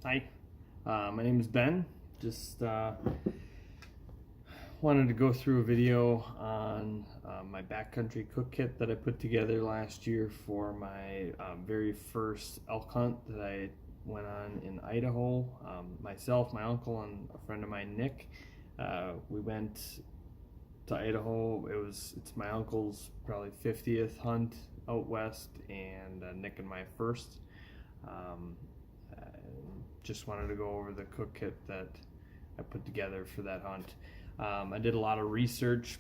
Hi, my name is Ben. Just wanted to go through a video on my backcountry cook kit that I put together last year for my very first elk hunt that I went on in Idaho. Myself, my uncle, and a friend of mine, Nick, we went to Idaho. It's my uncle's probably 50th hunt out west, and Nick and my first. Um, uh, just wanted to go over the cook kit that I put together for that hunt. I did a lot of research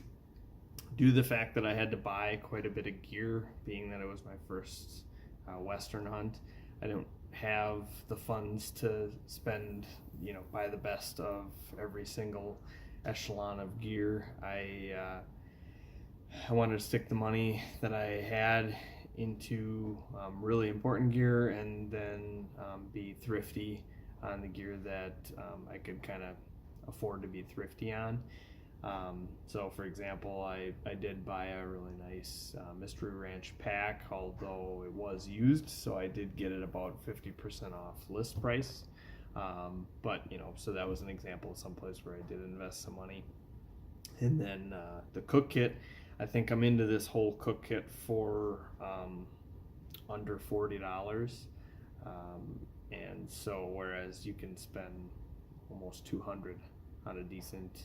due to the fact that I had to buy quite a bit of gear, being that it was my first Western hunt. I don't have the funds to spend, buy the best of every single echelon of gear. I wanted to stick the money that I had into really important gear, and then be thrifty on the gear that I could kind of afford to be thrifty on. So, for example, I did buy a really nice Mystery Ranch pack, although it was used, so I did get it about 50% off list price. But, so that was an example of someplace where I did invest some money. And then the cook kit, I think I'm into this whole cook kit for under $40. And so, whereas you can spend almost 200 on a decent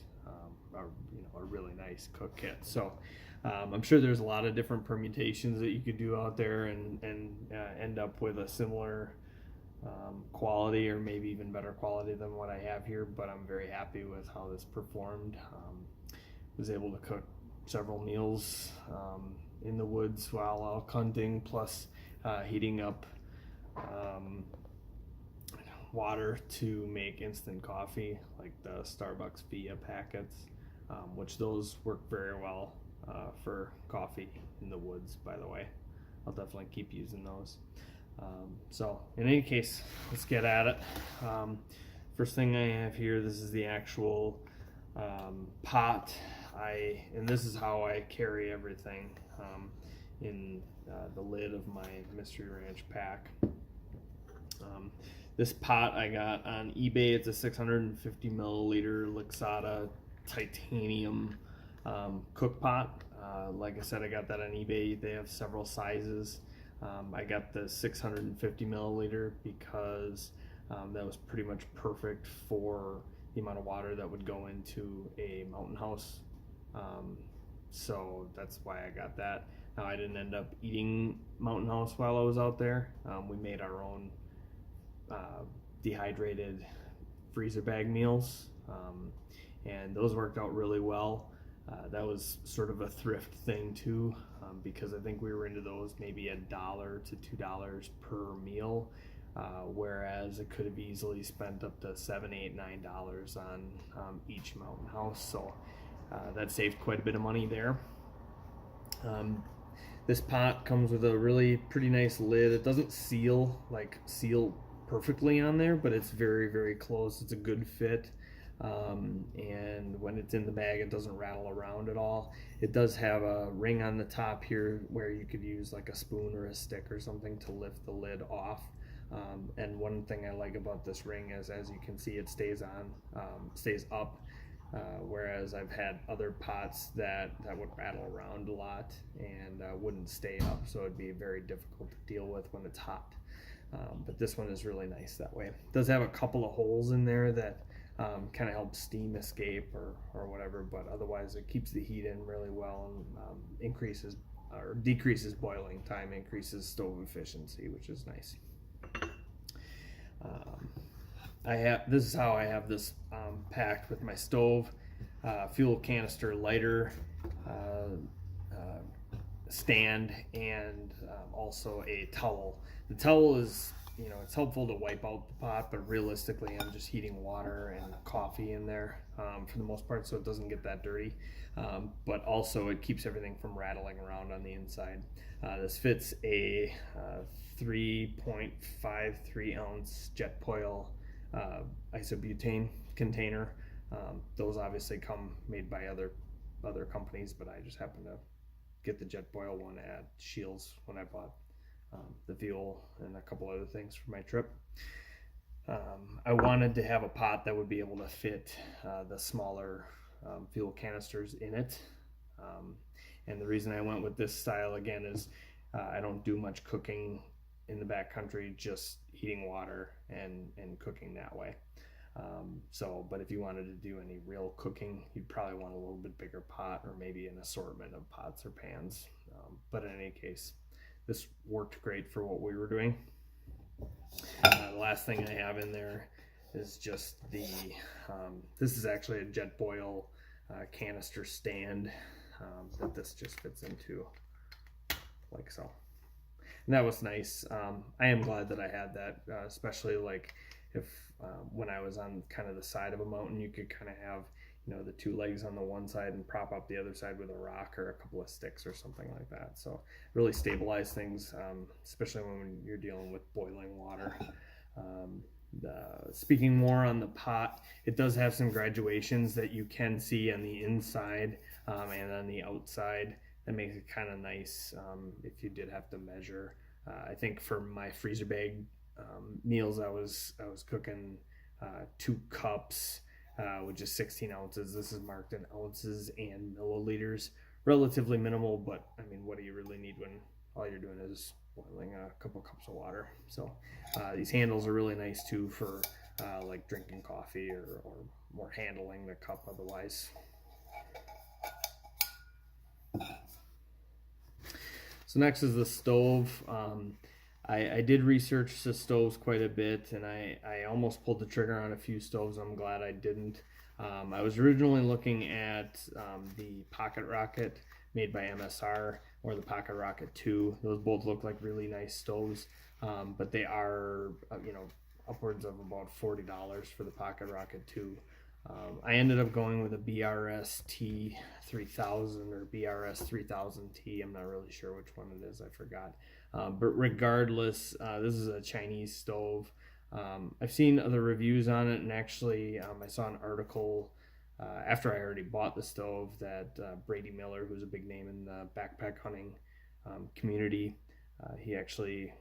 a really nice cook kit. So I'm sure there's a lot of different permutations that you could do out there and end up with a similar quality, or maybe even better quality than what I have here, but I'm very happy with how this performed. Was able to cook several meals in the woods while elk hunting, plus heating up water to make instant coffee, like the Starbucks Via packets, which those work very well for coffee in the woods, by the way. I'll definitely keep using those. So in any case, let's get at it. First thing I have here, this is the actual pot. And this is how I carry everything in the lid of my Mystery Ranch pack. This pot I got on eBay. It's a 650 milliliter Lixada titanium cook pot. Like I said, I got that on eBay. They have several sizes. I got the 650 milliliter because that was pretty much perfect for the amount of water that would go into a mountain house. So that's why I got that. Now, I didn't end up eating mountain house while I was out there. We made our own dehydrated freezer bag meals, and those worked out really well. That was sort of a thrift thing too, because I think we were into those maybe $1 to $2 per meal, whereas it could have easily spent up to $7, $8, $9 on each mountain house. So that saved quite a bit of money there. This pot comes with a really pretty nice lid. It doesn't seal perfectly on there, but it's very, very close. It's a good fit. And when it's in the bag, it doesn't rattle around at all. It does have a ring on the top here where you could use like a spoon or a stick or something to lift the lid off. And one thing I like about this ring is, as you can see, it stays up. Whereas I've had other pots that would rattle around a lot and wouldn't stay up, so it'd be very difficult to deal with when it's hot. But this one is really nice that way. It does have a couple of holes in there that kind of help steam escape or whatever, but otherwise it keeps the heat in really well and increases or decreases boiling time, increases stove efficiency, which is nice. This is how I have this packed with my stove, fuel canister, lighter, stand, and also a towel. The towel is, it's helpful to wipe out the pot, but realistically I'm just heating water and coffee in there for the most part, so it doesn't get that dirty. But also it keeps everything from rattling around on the inside. This fits a 3.53 ounce Jetboil isobutane container. Those obviously come made by other companies, but I just happen to get the Jetboil one at Shields when I bought the fuel and a couple other things for my trip. I wanted to have a pot that would be able to fit the smaller fuel canisters in it. Um, and the reason I went with this style again is I don't do much cooking in the backcountry, just heating water and cooking that way. But if you wanted to do any real cooking, you'd probably want a little bit bigger pot or maybe an assortment of pots or pans. But in any case, this worked great for what we were doing. The last thing I have in there is just this is actually a jet boil canister stand that this just fits into like so. And that was nice. I am glad that I had that, especially like if when I was on kind of the side of a mountain, you could kind of have, the two legs on the one side and prop up the other side with a rock or a couple of sticks or something like that. So really stabilize things, especially when you're dealing with boiling water. Speaking more on the pot, it does have some graduations that you can see on the inside and on the outside. That makes it kind of nice if you did have to measure. I think for my freezer bag meals, I was cooking 2 cups, which is 16 ounces. This is marked in ounces and milliliters. Relatively minimal, but I mean, what do you really need when all you're doing is boiling a couple cups of water? So these handles are really nice too for like drinking coffee or more handling the cup otherwise. So next is the stove. I did research the stoves quite a bit, and I almost pulled the trigger on a few stoves. I'm glad I didn't. I was originally looking at the Pocket Rocket made by MSR or the Pocket Rocket 2. Those both look like really nice stoves, but they are, upwards of about $40 for the Pocket Rocket 2. I ended up going with a BRS T3000 or BRS 3000T. I'm not really sure which one it is. I forgot. But regardless, this is a Chinese stove. I've seen other reviews on it, and actually I saw an article after I already bought the stove that Brady Miller, who's a big name in the backpack hunting community, he actually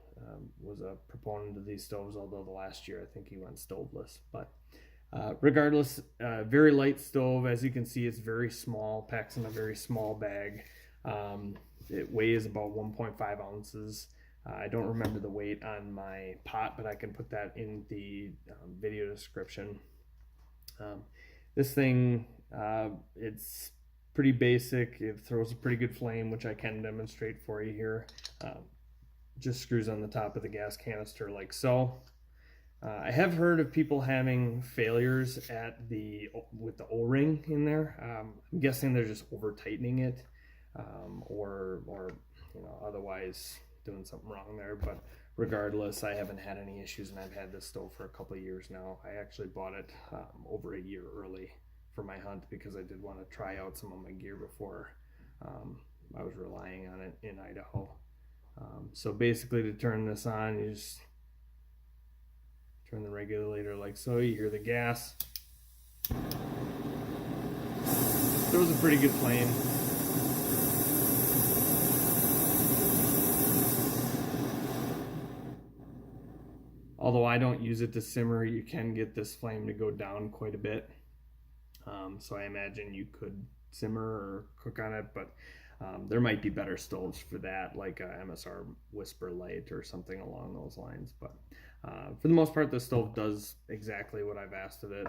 was a proponent of these stoves, although the last year I think he went stoveless. But regardless, very light stove. As you can see, it's very small, packs in a very small bag. It weighs about 1.5 ounces. I don't remember the weight on my pot, but I can put that in the video description. This thing, it's pretty basic. It throws a pretty good flame, which I can demonstrate for you here. Just screws on the top of the gas canister like so. I have heard of people having failures with the O-ring in there. I'm guessing they're just over tightening it, or otherwise doing something wrong there. But regardless, I haven't had any issues, and I've had this stove for a couple of years now. I actually bought it over a year early for my hunt because I did want to try out some of my gear before I was relying on it in Idaho. So basically, to turn this on, you just turn the regulator like so. You hear the gas. Throws a pretty good flame. Although I don't use it to simmer, you can get this flame to go down quite a bit. So I imagine you could simmer or cook on it, but there might be better stoves for that, like a MSR Whisper Light or something along those lines. But for the most part, the stove does exactly what I've asked of it,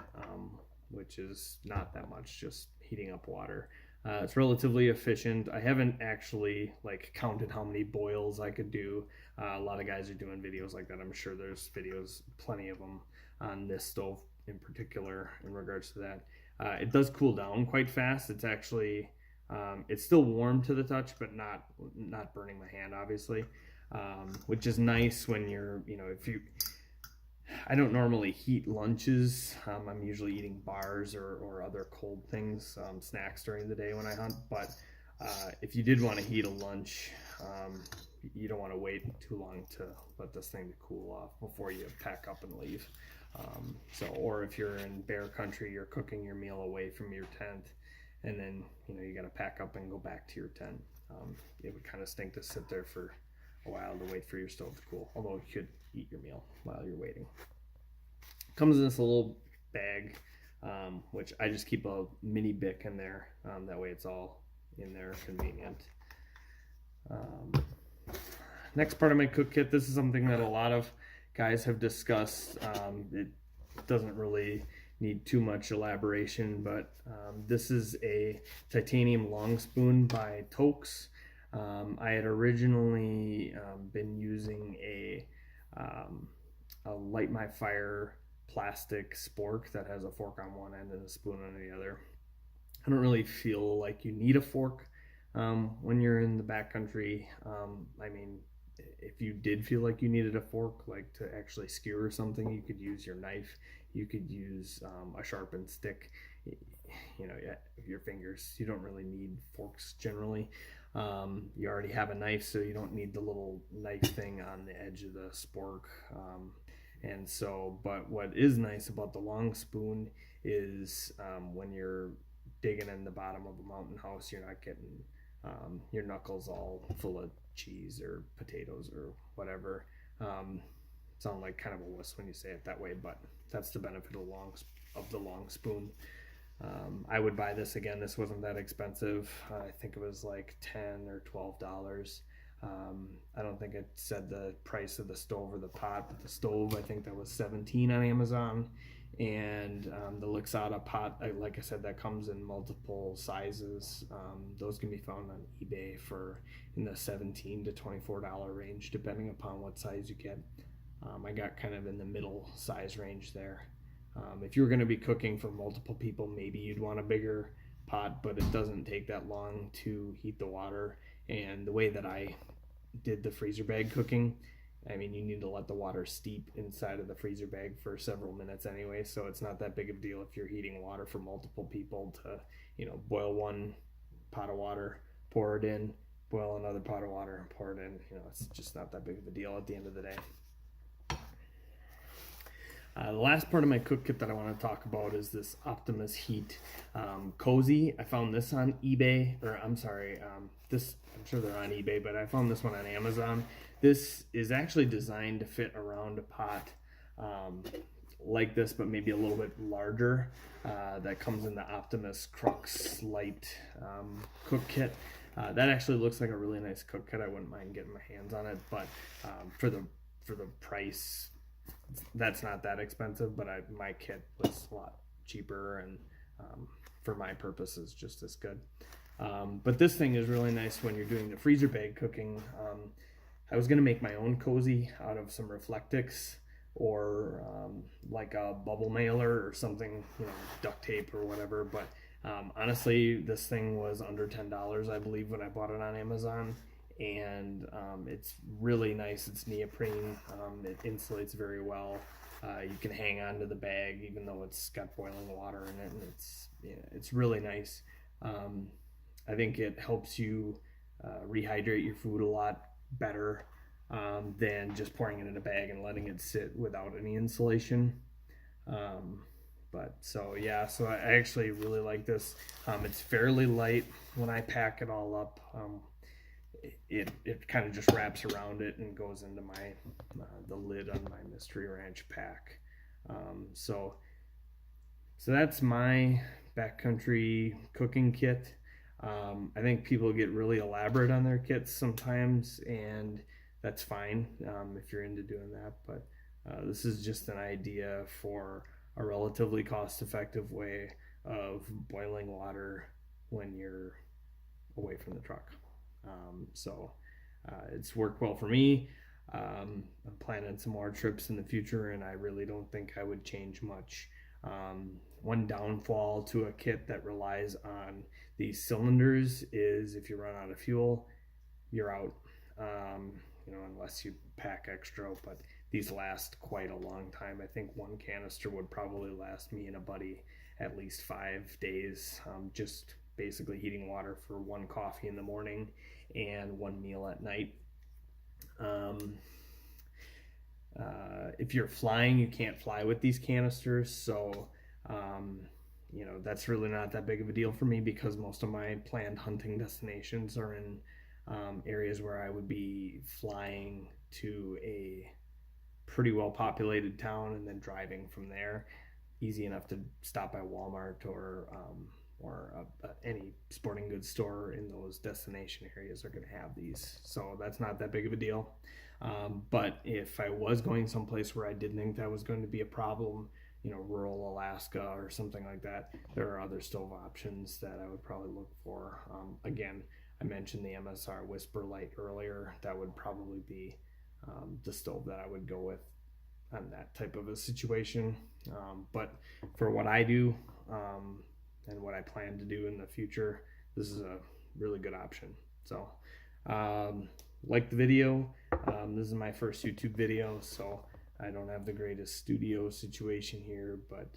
which is not that much, just heating up water. It's relatively efficient. I haven't actually counted how many boils I could do. A lot of guys are doing videos like that. I'm sure there's videos, plenty of them, on this stove in particular in regards to that. It does cool down quite fast. It's actually it's still warm to the touch, but not burning my hand, obviously, which is nice when you're, I don't normally heat lunches. I'm usually eating bars or other cold things, snacks during the day when I hunt. But if you did want to heat a lunch, you don't want to wait too long to let this thing to cool off before you pack up and leave. Or if you're in bear country, you're cooking your meal away from your tent, and then you got to pack up and go back to your tent. It would kind of stink to sit there for a while to wait for your stove to cool. Although you could eat your meal while you're waiting. Comes in this little bag, which I just keep a mini Bic in there. That way it's all in there, convenient. Next part of my cook kit, this is something that a lot of guys have discussed. It doesn't really need too much elaboration, but this is a titanium long spoon by Toaks. I had originally been using a light my fire plastic spork that has a fork on one end and a spoon on the other. I don't really feel like you need a fork when you're in the backcountry. I mean, if you did feel like you needed a fork, like to actually skewer something, you could use your knife. You could use a sharpened stick. You know, your fingers. You don't really need forks generally. You already have a knife, so you don't need the little knife thing on the edge of the spork. And so, but what is nice about the long spoon is when you're digging in the bottom of a mountain house, you're not getting your knuckles all full of cheese or potatoes or whatever. Sound like kind of a wuss when you say it that way, but that's the benefit of the long spoon. I would buy this again. This wasn't that expensive. I think it was like $10 or $12. I don't think it said the price of the stove or the pot, but the stove, I think that was $17 on Amazon. And the Luxada pot, like I said, that comes in multiple sizes. Those can be found on eBay for in the $17 to $24 range, depending upon what size you get. I got kind of in the middle size range there. If you were going to be cooking for multiple people, maybe you'd want a bigger pot, but it doesn't take that long to heat the water. And the way that I did the freezer bag cooking, I mean, you need to let the water steep inside of the freezer bag for several minutes anyway, so it's not that big of a deal if you're heating water for multiple people to, you know, boil one pot of water, pour it in, boil another pot of water, pour it in. You know, it's just not that big of a deal at the end of the day. The last part of my cook kit that I want to talk about is this Optimus Heat Cozy. I found this on eBay, or I'm sorry, I'm sure they're on eBay, but I found this one on Amazon. This is actually designed to fit around a pot like this, but maybe a little bit larger. That comes in the Optimus Crux Light cook kit. That actually looks like a really nice cook kit. I wouldn't mind getting my hands on it, but for the price, that's not that expensive. But my kit was a lot cheaper, and for my purposes, just as good. But this thing is really nice when you're doing the freezer bag cooking. I was going to make my own cozy out of some Reflectix or like a bubble mailer or something, you know, duct tape or whatever. But honestly, this thing was under $10, I believe, when I bought it on Amazon. And it's really nice. It's neoprene. It insulates very well. You can hang on to the bag even though it's got boiling water in it, and it's really nice. I think it helps you rehydrate your food a lot better than just pouring it in a bag and letting it sit without any insulation. But so yeah, so I actually really like this. It's fairly light when I pack it all up. It kind of just wraps around it and goes into my the lid on my Mystery Ranch pack. So that's my backcountry cooking kit. I think people get really elaborate on their kits sometimes, and that's fine if you're into doing that. But this is just an idea for a relatively cost-effective way of boiling water when you're away from the truck. It's worked well for me. I'm planning some more trips in the future, and I really don't think I would change much. One downfall to a kit that relies on these cylinders is if you run out of fuel, you're out. Unless you pack extra, but these last quite a long time. I think one canister would probably last me and a buddy at least 5 days, just basically heating water for one coffee in the morning and one meal at night. If you're flying, you can't fly with these canisters, so that's really not that big of a deal for me because most of my planned hunting destinations are in areas where I would be flying to a pretty well populated town, and then driving from there, easy enough to stop by Walmart or any sporting goods store in those destination areas are going to have these. So that's not that big of a deal. But if I was going someplace where I didn't think that was going to be a problem, rural Alaska or something like that, there are other stove options that I would probably look for. Again, I mentioned the MSR Whisper Light earlier. That would probably be the stove that I would go with on that type of a situation. But for what I do and what I plan to do in the future, this is a really good option. So like the video. This is my first YouTube video, so I don't have the greatest studio situation here, but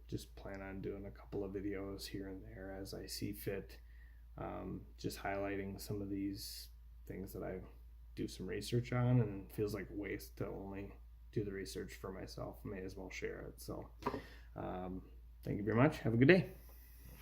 just plan on doing a couple of videos here and there as I see fit, just highlighting some of these things that I do some research on, and it feels like a waste to only do the research for myself. May as well share it. So thank you very much. Have a good day.